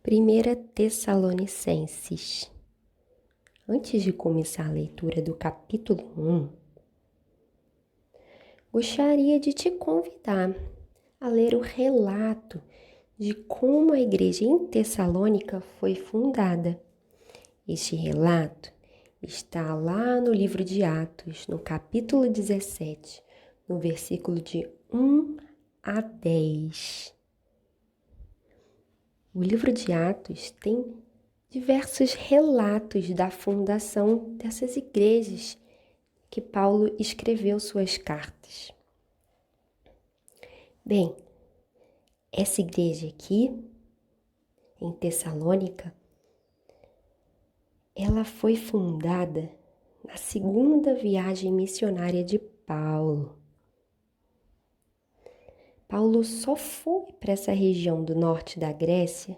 Primeira Tessalonicenses. Antes de começar a leitura do capítulo 1, gostaria de te convidar a ler o relato de como a igreja em Tessalônica foi fundada. Este relato está lá no livro de Atos, no capítulo 17, no versículo de 1 a 10. O livro de Atos tem diversos relatos da fundação dessas igrejas que Paulo escreveu suas cartas. Bem, essa igreja aqui, em Tessalônica, ela foi fundada na segunda viagem missionária de Paulo. Paulo só foi para essa região do norte da Grécia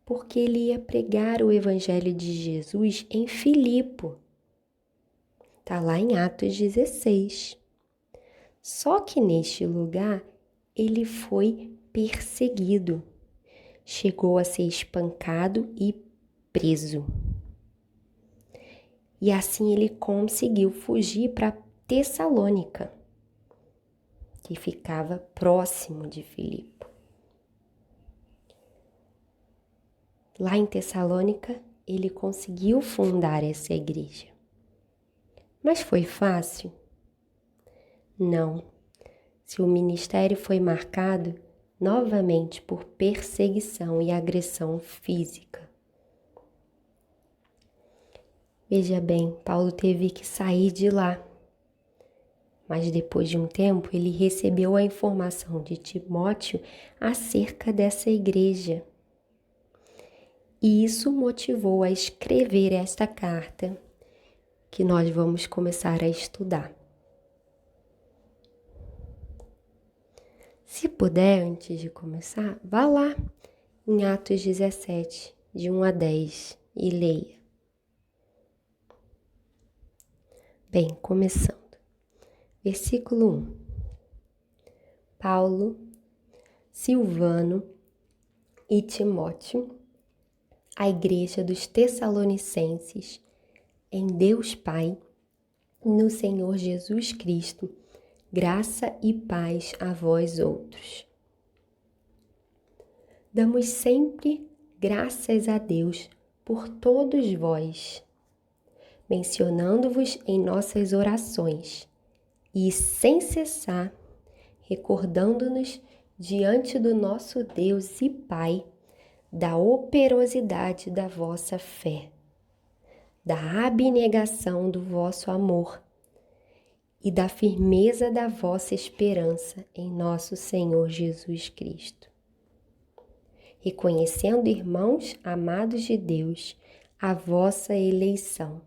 porque ele ia pregar o evangelho de Jesus em Filipo. Está lá em Atos 16. Só que neste lugar ele foi perseguido. Chegou a ser espancado e preso. E assim ele conseguiu fugir para Tessalônica, que ficava próximo de Filipo. Lá em Tessalônica, ele conseguiu fundar essa igreja. Mas foi fácil? Não. Seu ministério foi marcado novamente por perseguição e agressão física. Veja bem, Paulo teve que sair de lá. Mas depois de um tempo, ele recebeu a informação de Timóteo acerca dessa igreja. E isso motivou a escrever esta carta que nós vamos começar a estudar. Se puder, antes de começar, vá lá em Atos 17, de 1 a 10 e leia. Bem, começando. Versículo 1. Paulo, Silvano e Timóteo, a igreja dos Tessalonicenses, em Deus Pai, no Senhor Jesus Cristo, graça e paz a vós outros. Damos sempre graças a Deus por todos vós, mencionando-vos em nossas orações e, sem cessar, recordando-nos diante do nosso Deus e Pai da operosidade da vossa fé, da abnegação do vosso amor e da firmeza da vossa esperança em nosso Senhor Jesus Cristo. Reconhecendo, irmãos amados de Deus, a vossa eleição,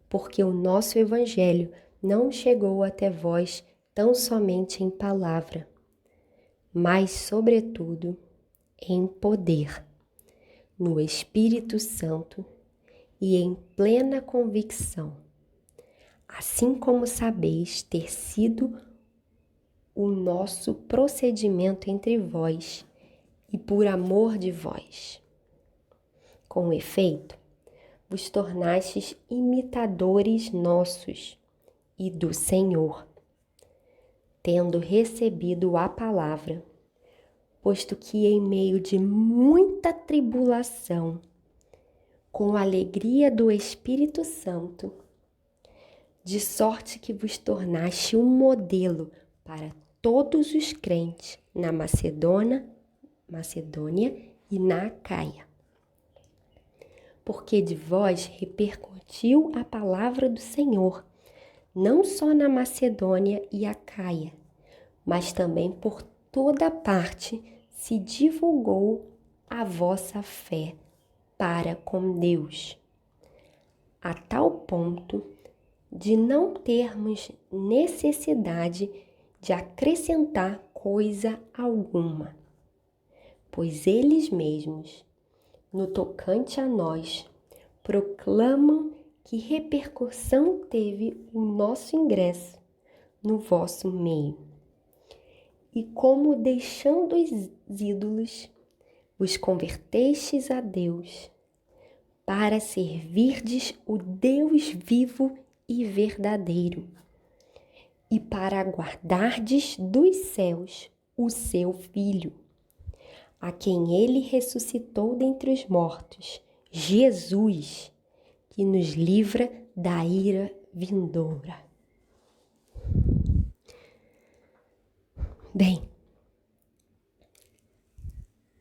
porque o nosso Evangelho não chegou até vós tão somente em palavra, mas, sobretudo, em poder, no Espírito Santo e em plena convicção, assim como sabeis ter sido o nosso procedimento entre vós e por amor de vós. Com efeito, vos tornastes imitadores nossos e do Senhor, tendo recebido a palavra, posto que em meio de muita tribulação, com a alegria do Espírito Santo, de sorte que vos tornaste um modelo para todos os crentes na Macedônia e na Acaia. Porque de vós repercutiu a palavra do Senhor, não só na Macedônia e Acaia, mas também por toda parte se divulgou a vossa fé para com Deus, a tal ponto de não termos necessidade de acrescentar coisa alguma, pois eles mesmos, no tocante a nós, proclamam que repercussão teve o nosso ingresso no vosso meio. E como deixando os ídolos, vos convertestes a Deus, para servirdes o Deus vivo e verdadeiro, e para aguardardes dos céus o seu Filho, a quem ele ressuscitou dentre os mortos, Jesus, que nos livra da ira vindoura. Bem,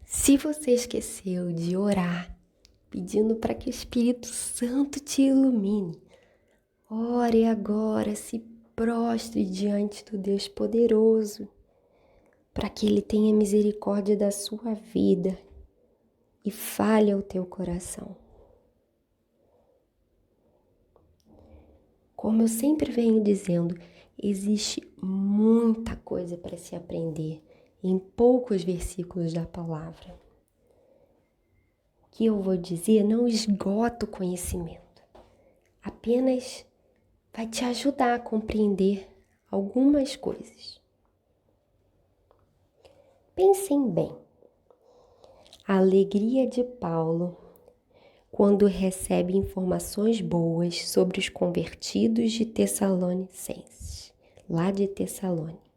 se você esqueceu de orar, pedindo para que o Espírito Santo te ilumine, ore agora, se prostre diante do Deus poderoso, para que Ele tenha misericórdia da sua vida e fale ao teu coração. Como eu sempre venho dizendo, existe muita coisa para se aprender em poucos versículos da palavra. O que eu vou dizer não esgota o conhecimento, apenas vai te ajudar a compreender algumas coisas. Pensem bem, a alegria de Paulo quando recebe informações boas sobre os convertidos de Tessalonicenses, lá de Tessalônica.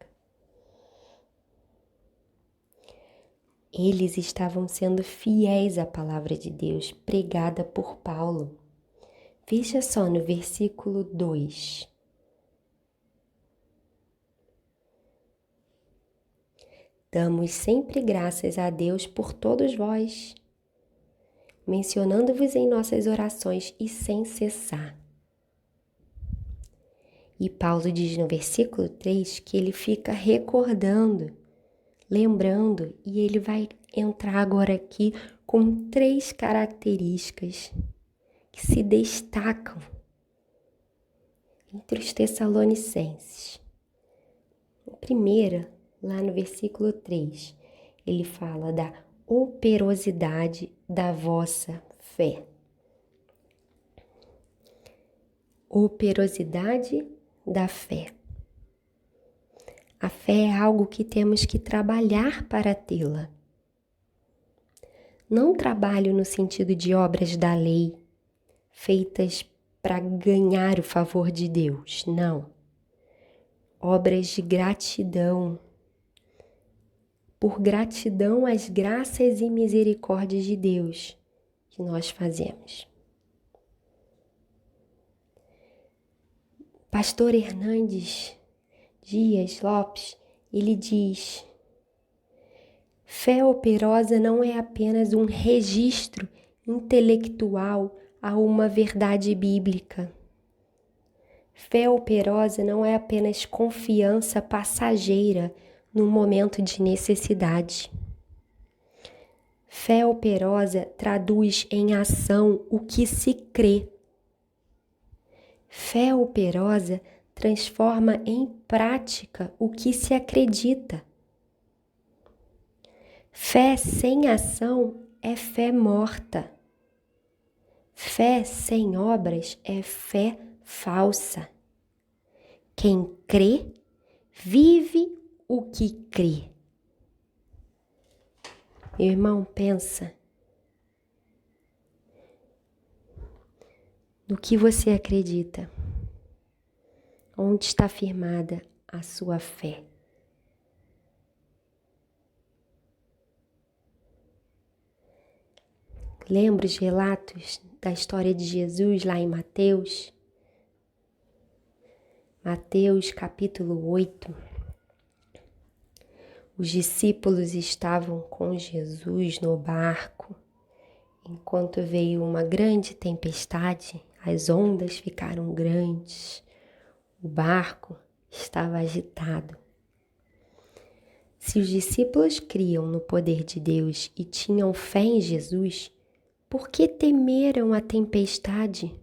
Eles estavam sendo fiéis à palavra de Deus pregada por Paulo. Veja só no versículo 2. Damos sempre graças a Deus por todos vós, mencionando-vos em nossas orações e sem cessar. E Paulo diz no versículo 3 que ele fica recordando, lembrando, e ele vai entrar agora aqui com 3 características que se destacam entre os tessalonicenses. A primeira, lá no versículo 3, ele fala da operosidade da vossa fé. Operosidade da fé. A fé é algo que temos que trabalhar para tê-la. Não trabalho no sentido de obras da lei, feitas para ganhar o favor de Deus, não. Obras de gratidão, por gratidão às graças e misericórdias de Deus que nós fazemos. Pastor Hernandes Dias Lopes, ele diz: fé operosa não é apenas um registro intelectual a uma verdade bíblica. Fé operosa não é apenas confiança passageira num momento de necessidade. Fé operosa traduz em ação o que se crê. Fé operosa transforma em prática o que se acredita. Fé sem ação é fé morta. Fé sem obras é fé falsa. Quem crê, vive o que crê. Meu irmão, pensa no que você acredita. Onde está firmada a sua fé? Lembra os relatos da história de Jesus lá em Mateus? Mateus capítulo 8. Os discípulos estavam com Jesus no barco, enquanto veio uma grande tempestade, as ondas ficaram grandes, o barco estava agitado. Se os discípulos criam no poder de Deus e tinham fé em Jesus, por que temeram a tempestade?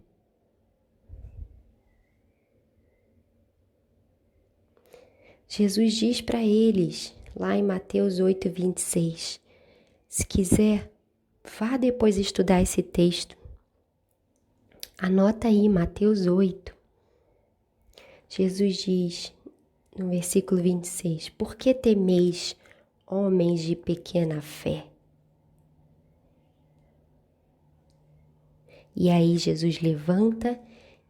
Jesus diz para eles, lá em Mateus 8, 26, se quiser, vá depois estudar esse texto. Anota aí, Mateus 8. Jesus diz, no versículo 26, por que temeis, homens de pequena fé? E aí Jesus levanta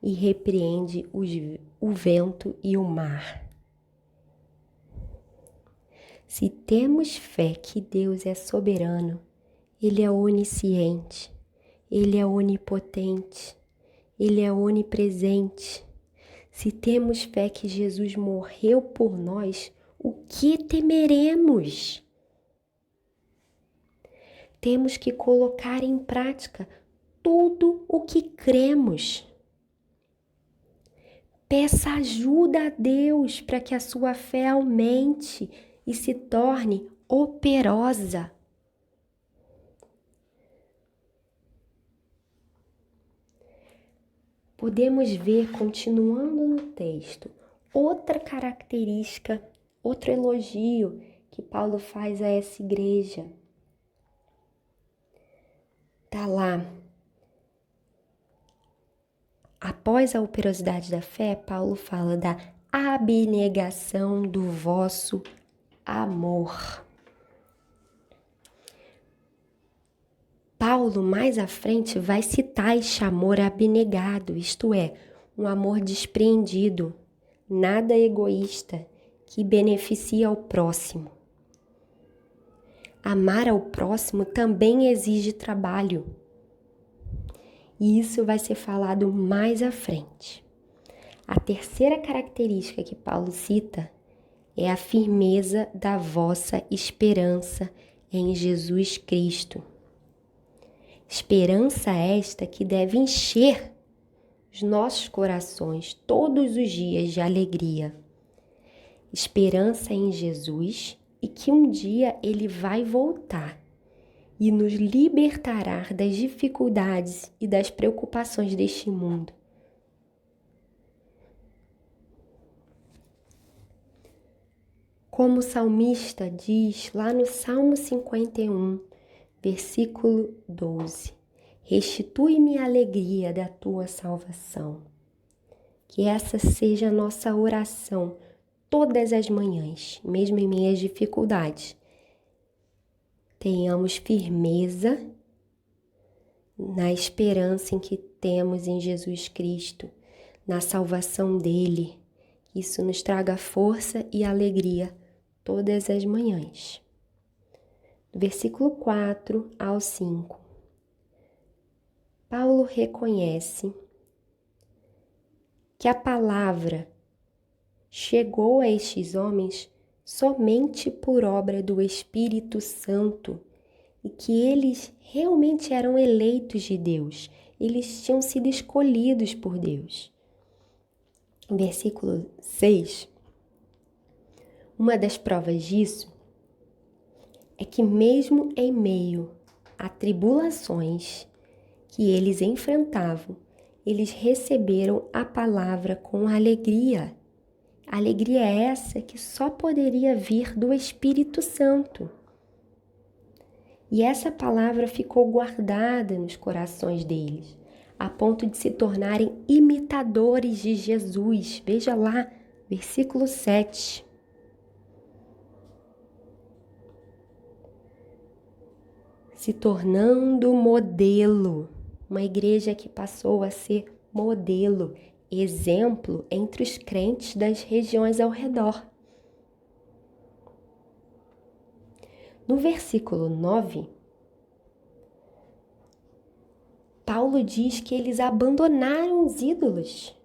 e repreende o vento e o mar. Se temos fé que Deus é soberano, Ele é onisciente, Ele é onipotente, Ele é onipresente. Se temos fé que Jesus morreu por nós, o que temeremos? Temos que colocar em prática tudo o que cremos. Peça ajuda a Deus para que a sua fé aumente e se torne operosa. Podemos ver, continuando no texto, outra característica, outro elogio que Paulo faz a essa igreja. Está lá. Após a operosidade da fé, Paulo fala da abnegação do vosso amor. Paulo, mais à frente, vai citar este amor abnegado, isto é, um amor despreendido, nada egoísta, que beneficia ao próximo. Amar ao próximo também exige trabalho. E isso vai ser falado mais à frente. A terceira característica que Paulo cita é a firmeza da vossa esperança em Jesus Cristo. Esperança esta que deve encher os nossos corações todos os dias de alegria. Esperança em Jesus e que um dia Ele vai voltar e nos libertará das dificuldades e das preocupações deste mundo. Como o salmista diz lá no Salmo 51, versículo 12: restitui-me a alegria da tua salvação. Que essa seja a nossa oração todas as manhãs, mesmo em meio às dificuldades. Tenhamos firmeza na esperança em que temos em Jesus Cristo, na salvação dele. Que isso nos traga força e alegria todas as manhãs. Do versículo 4 ao 5, Paulo reconhece que a palavra chegou a estes homens somente por obra do Espírito Santo e que eles realmente eram eleitos de Deus, eles tinham sido escolhidos por Deus. No versículo 6, uma das provas disso é que mesmo em meio a tribulações que eles enfrentavam, eles receberam a palavra com alegria. Alegria essa que só poderia vir do Espírito Santo. E essa palavra ficou guardada nos corações deles, a ponto de se tornarem imitadores de Jesus. Veja lá, versículo 7. Se tornando modelo, uma igreja que passou a ser modelo, exemplo entre os crentes das regiões ao redor. No versículo 9, Paulo diz que eles abandonaram os ídolos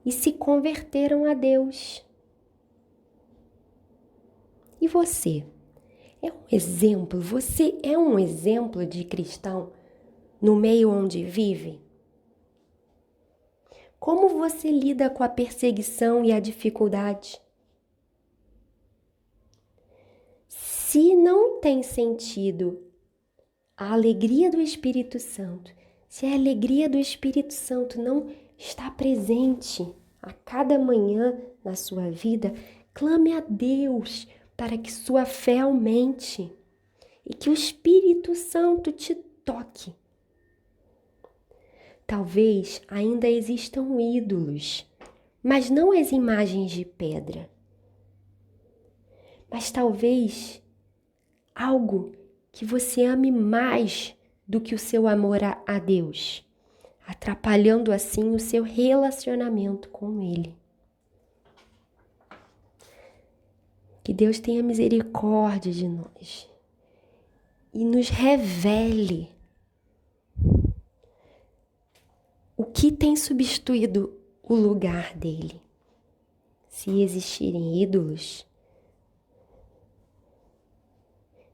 e se converteram a Deus. E você? É um exemplo? Você é um exemplo de cristão no meio onde vive? Como você lida com a perseguição e a dificuldade? Se não tem sentido a alegria do Espírito Santo, se a alegria do Espírito Santo não está presente a cada manhã na sua vida, clame a Deus para que sua fé aumente e que o Espírito Santo te toque. Talvez ainda existam ídolos, mas não as imagens de pedra. Mas talvez algo que você ame mais do que o seu amor a Deus, atrapalhando assim o seu relacionamento com Ele. Que Deus tenha misericórdia de nós e nos revele o que tem substituído o lugar dele. Se existirem ídolos,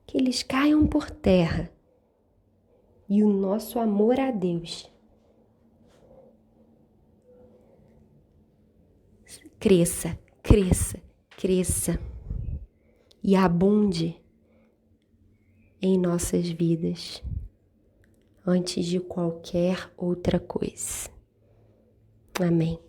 que eles caiam por terra e o nosso amor a Deus cresça, cresça, cresça e abunde em nossas vidas antes de qualquer outra coisa. Amém.